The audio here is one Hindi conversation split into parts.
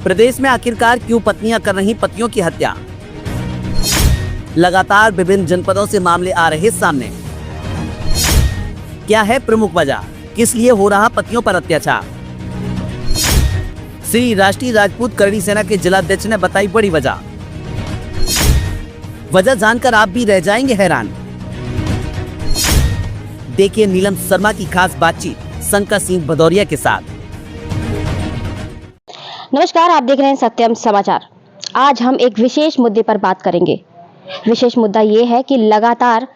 प्रदेश में आखिरकार क्यों पत्नियां कर रही पतियों की हत्या? लगातार विभिन्न जनपदों से मामले आ रहे सामने। क्या है प्रमुख वजह? किस लिए हो रहा पतियों पर अत्याचार? श्री राष्ट्रीय राजपूत करणी सेना के जिलाध्यक्ष ने बताई बड़ी वजह। वजह जानकर आप भी रह जाएंगे हैरान। देखिए नीलम शर्मा की खास बातचीत शंकर सिंह भदौरिया के साथ। नमस्कार, आप देख रहे हैं सत्यम समाचार। आज हम एक विशेष मुद्दे पर बात करेंगे। विशेष मुद्दा ये है कि लगातार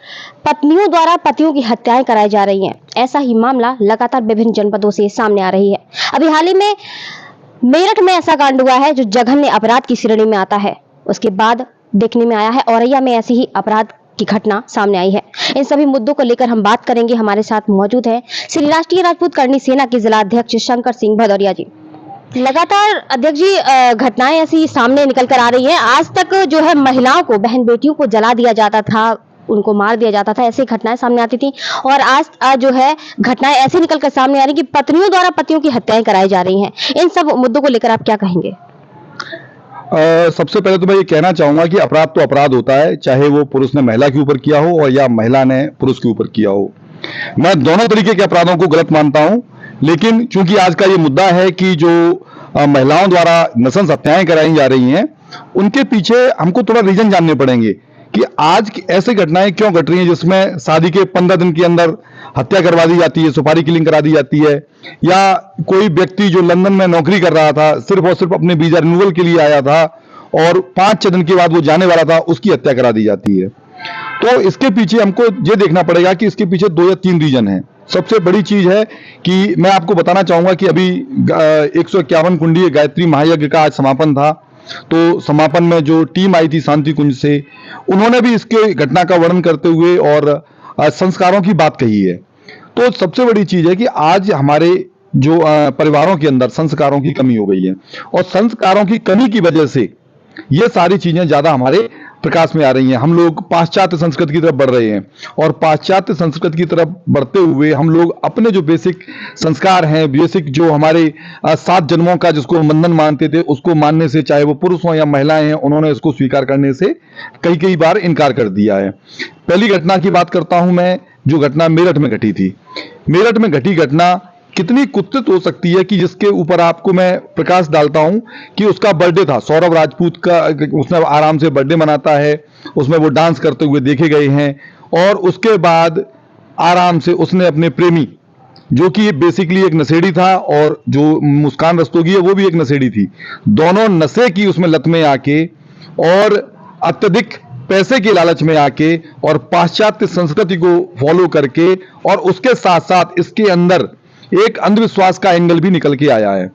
पत्नियों द्वारा पतियों की हत्याएं कराई जा रही हैं। ऐसा ही मामला लगातार विभिन्न जनपदों से सामने आ रही है। अभी हाल ही में मेरठ में ऐसा कांड हुआ है जो जघन्य अपराध की श्रेणी में आता है। उसके बाद देखने में आया है औरैया में ऐसी ही अपराध की घटना सामने आई है। इन सभी मुद्दों को लेकर हम बात करेंगे। हमारे साथ मौजूद है श्री राष्ट्रीय राजपूत करणी सेना के जिलाध्यक्ष शंकर सिंह भदौरिया जी। लगातार अध्यक्ष जी घटनाएं ऐसी सामने निकल कर आ रही हैं। आज तक जो है महिलाओं को, बहन बेटियों को जला दिया जाता था, उनको मार दिया जाता था, ऐसी घटनाएं सामने आती थी। और आज जो है घटनाएं ऐसे निकल कर सामने आ रही कि पत्नियों द्वारा पतियों की हत्याएं कराई जा रही हैं। इन सब मुद्दों को लेकर आप क्या कहेंगे? सबसे पहले तो मैं ये कहना चाहूंगा कि अपराध तो अपराध होता है, चाहे वो पुरुष ने महिला के ऊपर किया हो और या महिला ने पुरुष के ऊपर किया हो। मैं दोनों तरीके के अपराधों को गलत मानता हूं, लेकिन चूंकि आज का ये मुद्दा है कि जो महिलाओं द्वारा नृशंस हत्याएं कराई जा रही हैं, उनके पीछे हमको थोड़ा रीजन जानने पड़ेंगे कि आज ऐसी घटनाएं क्यों घट रही हैं जिसमें शादी के 15 दिन के अंदर हत्या करवा दी जाती है, सुपारी किलिंग करा दी जाती है, या कोई व्यक्ति जो लंदन में नौकरी कर रहा था, सिर्फ और सिर्फ अपने वीजा रिन्यूअल के लिए आया था और 5-6 दिन के बाद वो जाने वाला था, उसकी हत्या करा दी जाती है। तो इसके पीछे हमको ये देखना पड़ेगा कि इसके पीछे 2 या 3 रीजन हैं। सबसे बड़ी चीज है कि मैं आपको बताना चाहूंगा कि अभी 151 कुंडीय गायत्री महायज्ञ का आज समापन था। तो समापन में जो टीम आई थी शांति कुंज से, उन्होंने भी इसके घटना का वर्णन करते हुए और संस्कारों की बात कही है। तो सबसे बड़ी चीज है कि आज हमारे जो परिवारों के अंदर संस्कारों की कमी हो गई है, और संस्कारों की कमी की वजह से ये सारी चीजें ज्यादा हमारे प्रकाश में आ रही हैं। हम लोग पाश्चात्य संस्कृति की तरफ बढ़ रहे हैं, और पाश्चात्य संस्कृति की तरफ बढ़ते हुए हम लोग अपने जो बेसिक संस्कार हैं, बेसिक जो हमारे 7 जन्मों का जिसको बंधन मानते थे, उसको मानने से, चाहे वो पुरुष हो या महिलाएं हैं, उन्होंने इसको स्वीकार करने से कई बार इनकार कर दिया है। पहली घटना की बात करता हूं मैं, जो घटना मेरठ में घटी थी। मेरठ में घटी घटना कितनी कुत्सित हो सकती है कि जिसके ऊपर आपको मैं प्रकाश डालता हूं कि उसका बर्थडे था, सौरभ राजपूत का। उसने आराम से बर्थडे मनाता है, उसमें वो डांस करते हुए देखे गए हैं, और उसके बाद आराम से उसने अपने प्रेमी, जो कि बेसिकली एक नशेड़ी था, और जो मुस्कान रस्तोगी है वो भी एक नशेड़ी थी, दोनों नशे की उसमें लत में आके और अत्यधिक पैसे के लालच में आके और पाश्चात्य संस्कृति को फॉलो करके, और उसके साथ साथ इसके अंदर एक अंधविश्वास का एंगल भी निकल के आया है।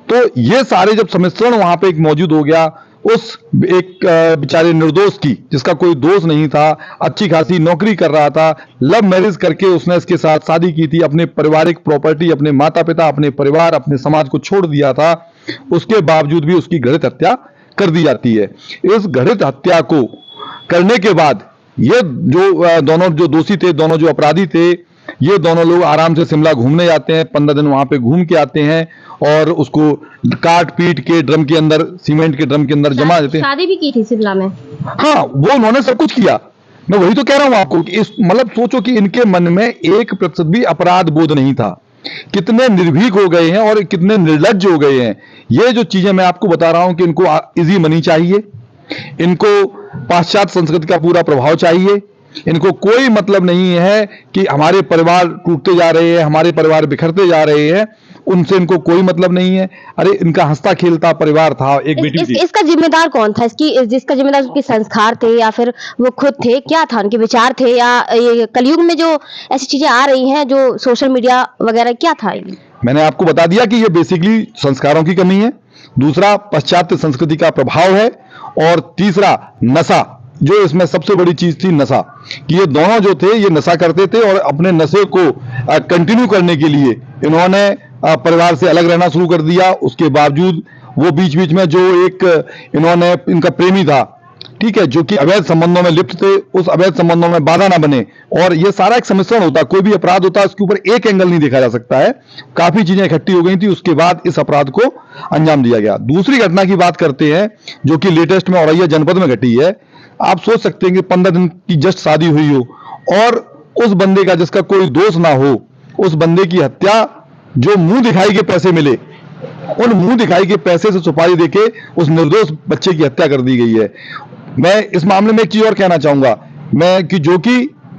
तो ये सारे जब सम्मिश्रण वहां पे एक मौजूद हो गया, उस एक बेचारे निर्दोष की, जिसका कोई दोष नहीं था, अच्छी खासी नौकरी कर रहा था, लव मैरिज करके उसने इसके साथ शादी की थी, अपने पारिवारिक प्रॉपर्टी, अपने माता पिता, अपने परिवार, अपने समाज को छोड़ दिया था, उसके बावजूद भी उसकी घृणित हत्या कर दी जाती है। इस घृणित हत्या को करने के बाद ये जो दोनों जो दोषी थे, दोनों जो अपराधी थे, ये दोनों लोग आराम से शिमला घूमने जाते हैं, 15 दिन वहां पे घूम के आते हैं, और उसको काट पीट के ड्रम के अंदर, सीमेंट के ड्रम के अंदर जमा देते हैं। शादी भी की थी शिमला में। हाँ, वो उन्होंने सब कुछ किया। मैं वही तो कह रहा हूं आपको कि इस मतलब सोचो कि इनके मन में 1% भी अपराध बोध नहीं था। कितने निर्भीक हो गए हैं और कितने निर्लज्ज हो गए हैं। ये जो चीजें मैं आपको बता रहा हूं कि इनको इजी मनी चाहिए, इनको पाश्चात्य संस्कृति का पूरा प्रभाव चाहिए, इनको कोई मतलब नहीं है कि हमारे परिवार टूटते जा रहे हैं, हमारे परिवार बिखरते जा रहे हैं, उनसे इनको कोई मतलब नहीं है। अरे इनका हंसता खेलता परिवार था, एक बेटी थी। इसका जिम्मेदार कौन था? जिसका जिम्मेदार उनके संस्कार थे, या फिर वो खुद थे? क्या था, उनके विचार थे, या ये कलयुग में जो ऐसी चीजें आ रही हैं, जो सोशल मीडिया वगैरह, क्या था? मैंने आपको बता दिया कि ये बेसिकली संस्कारों की कमी है, दूसरा पाश्चात्य संस्कृति का प्रभाव है, और तीसरा नशा, जो इसमें सबसे बड़ी चीज थी नशा, कि ये दोनों जो थे ये नशा करते थे, और अपने नशे को कंटिन्यू करने के लिए इन्होंने परिवार से अलग रहना शुरू कर दिया। उसके बावजूद वो बीच बीच में जो एक इन्होंने, इनका प्रेमी था, ठीक है, जो कि अवैध संबंधों में लिप्त थे, उस अवैध संबंधों में बाधा ना बने। और ये सारा एक सम्मिश्रण होता है, कोई भी अपराध होता है उसके ऊपर एक एंगल नहीं देखा जा सकता है, काफी चीजें इकट्ठी हो गई थी, उसके बाद इस अपराध को अंजाम दिया गया। दूसरी घटना की बात करते हैं जो कि लेटेस्ट में औरैया जनपद में घटी है। आप सोच सकते हैं कि 15 दिन की जस्ट शादी हुई हो और उस बंदे का जिसका कोई दोष ना हो, उस बंदे की हत्या जो मुंह दिखाई के पैसे मिले, उन मुंह दिखाई के पैसे से सुपारी देके उस निर्दोष बच्चे की हत्या कर दी गई है। मैं इस मामले में एक चीज और कहना चाहूंगा, मैं कि जो कि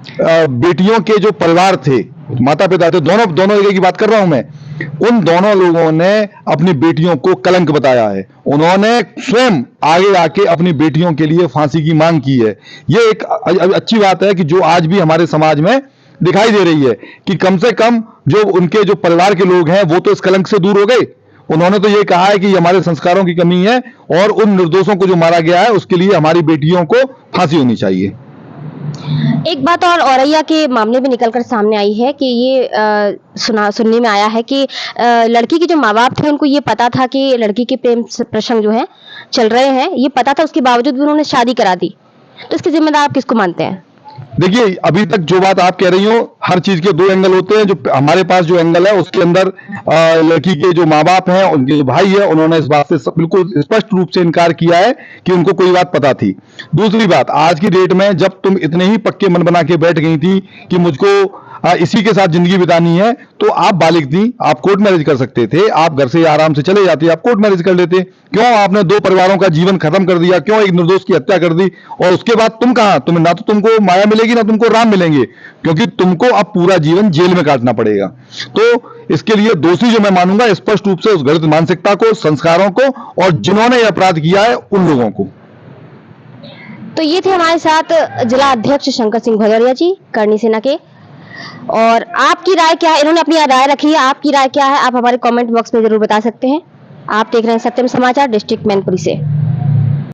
बेटियों के जो परिवार थे, माता पिता थे, दोनों जगह की बात कर रहा हूं मैं, उन दोनों लोगों ने अपनी बेटियों को कलंक बताया है। उन्होंने स्वयं आगे आके अपनी बेटियों के लिए फांसी की मांग की है। ये एक अच्छी बात है कि जो आज भी हमारे समाज में दिखाई दे रही है कि कम से कम जो उनके जो परिवार के लोग हैं वो तो इस कलंक से दूर हो गए। उन्होंने तो ये कहा है कि हमारे संस्कारों की कमी है और उन निर्दोषों को जो मारा गया है उसके लिए हमारी बेटियों को फांसी होनी चाहिए। एक बात और औरैया के मामले में निकलकर सामने आई है कि ये सुनने में आया है कि लड़की के जो माँ बाप थे उनको ये पता था कि लड़की के प्रेम प्रसंग जो है चल रहे हैं, ये पता था, उसके बावजूद भी उन्होंने शादी करा दी। तो इसके जिम्मेदार आप किसको मानते हैं? देखिए, अभी तक जो बात आप कह रही हो, हर चीज के दो एंगल होते हैं। जो हमारे पास जो एंगल है उसके अंदर लड़की के जो माँ बाप हैं, उनके जो भाई है, उन्होंने इस बात से बिल्कुल स्पष्ट रूप से इनकार किया है कि उनको कोई बात पता थी। दूसरी बात, आज की डेट में जब तुम इतने ही पक्के मन बना के बैठ गई थी कि मुझको इसी के साथ जिंदगी बितानी है, तो आप बालिग थी, आप कोर्ट मैरिज कर सकते थे, आप घर से आराम से चले जाते, आप कोर्ट मैरिज कर लेते। क्यों आपने दो परिवारों का जीवन खत्म कर दिया? क्यों एक निर्दोष की हत्या कर दी? और उसके बाद तुम कहां, तुम ना तो तुमको माया मिलेगी ना तुमको राम मिलेंगे, क्योंकि तुमको अब पूरा जीवन जेल में काटना पड़ेगा। तो इसके लिए दोषी जो मैं मानूंगा स्पष्ट रूप से उस गलत मानसिकता को, संस्कारों को, और जिन्होंने यह अपराध किया है उन लोगों को। तो ये थे हमारे साथ जिला अध्यक्ष शंकर सिंह भदौरिया जी, करनी सेना के। और आपकी राय क्या है? इन्होंने अपनी राय रखी है, आपकी राय क्या है? आप हमारे कमेंट बॉक्स में जरूर बता सकते हैं। आप देख रहे हैं सत्यम समाचार डिस्ट्रिक्ट मैनपुरी से।